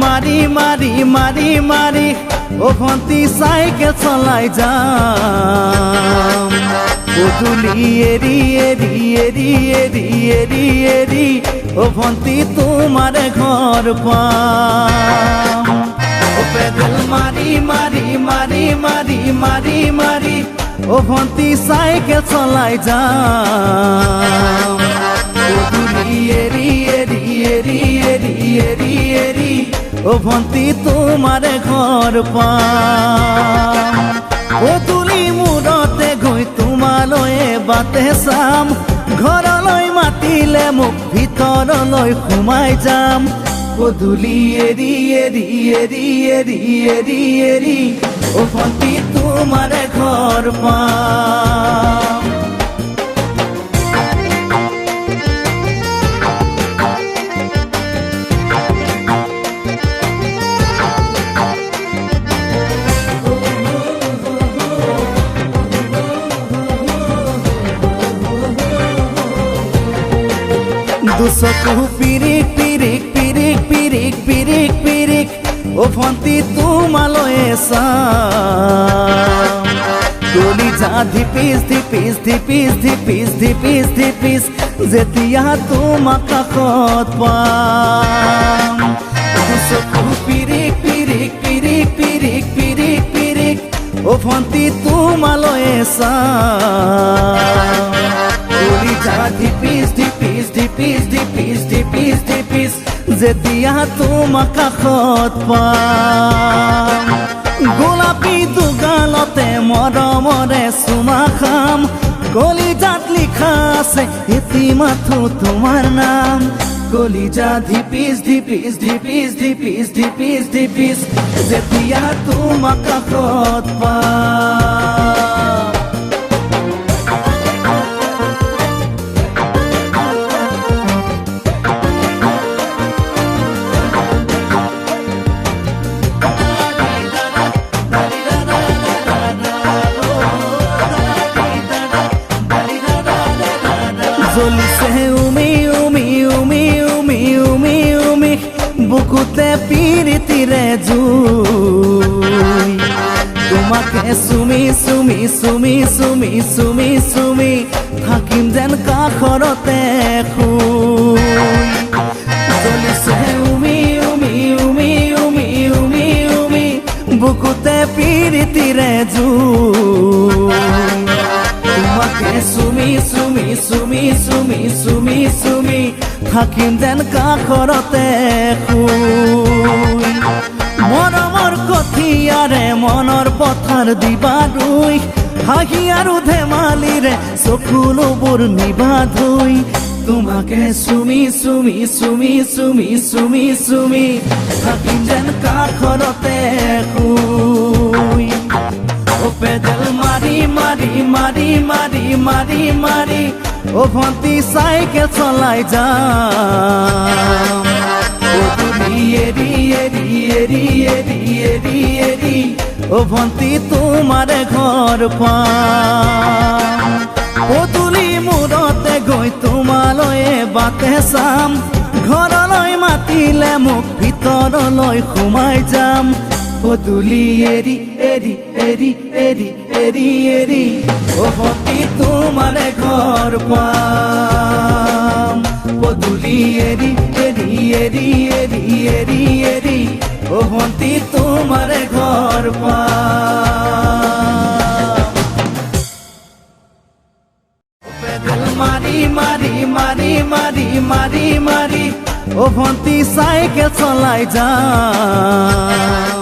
মারি মারি মারি মারি ও ভন্তি সাইকেল চলাই যাম পদুলি এরি এরি এরি এরি এরি এরি ও ভন্তি তোমার ঘর পাম ও পেডেল মারি মারি মারি মারি মারি মারি ও ভন্তি সাইকেল চলাই যাম পদুলি এরি এরি এরি এরি এরি এরি ও ভন্তি তোমার ঘর পাম পদুলি মূৰতে গৈ তোমালৈ বাটে চাম ঘৰলৈ মাতিলে মোক ভিতৰলৈ সোমাই যাম পদুলি এৰি এৰি এৰি এৰি এৰি এৰি ও ভন্তি তোমাৰ ঘৰ পাম দুচকু পিৰিক পিৰিক পিৰিক পিৰিক পিৰিক পিৰিক ও ভন্তি তোমালৈ চাম কলিজা ধিপিস ধিপিস ধিপিস ধিপিস ধিপিস ধিপিস যেতিয়া তোমাক কাষত পাম দুচকু পিৰিক পিৰিক পিৰিক পিৰিক পিৰিক পিৰিক ও ভন্তি তোমালৈ চাম কলিজা ধিপিস ধিপিস ধিপিস ধিপিস ধিপিস ধিপিস যেতিয়া তোমাক কাষত পাম গোলাপী দুগালতে মৰমৰে চুমা খাম কলিজাত লিখা আছে এটি মাথো তোমাৰ নাম কলিজা ধিপিস ধিপিস ধিপিস ধিপিস ধিপিস ধিপিস যেতিয়া তোমাক কাষত পাম জ্বলিছে উমি উমি উমি উমি উমি উমি বুকুতে পিৰিতিৰে জুই তোমাকে চুমি চুমি চুমি চুমি চুমি চুমি থাকিম যেন কাষৰতে শুই জ্বলিছে উমি উমি উমি উমি উমি উমি বুকুতে পিৰিতিৰে জুই তোমাকে চুমি চুমি চুমি চুমি চুমি চুমি থাকিম যেন কাষৰতে শুই মৰমৰ কঠিয়াৰে মনৰ পথাৰ দিবা ৰুই হাঁহি আৰু ধেমালিৰে চকুলোবোৰ নিবা ধুই তোমাকে চুমি চুমি চুমি চুমি চুমি চুমি থাকিম যেন কাষৰতে শুই ও পেডেল মারি মারি মারি মারি মারি মারি ও ভন্তি সাইকেল চলাই যাম পদুলি এরি এরি এরি এরি এরি এরি ও ভন্তি তোমার ঘর পাম পদুলি মূৰতে গৈ তোমালৈ বাটে চাম ঘৰলৈ মাতিলে মোক ভিতৰলৈ সোমাই যাম পদুলি এরি এরি এরি এরি এরি এরি ও ভন্তি তোমার ঘর পাম পদুলি এরি এরি এরি এরি এরি এরি ও ভন্তি তোমার ঘর পাম পেডেল মারি মারি মারি মারি মারি মারি ও ভন্তি সাইকেল চলাই যাম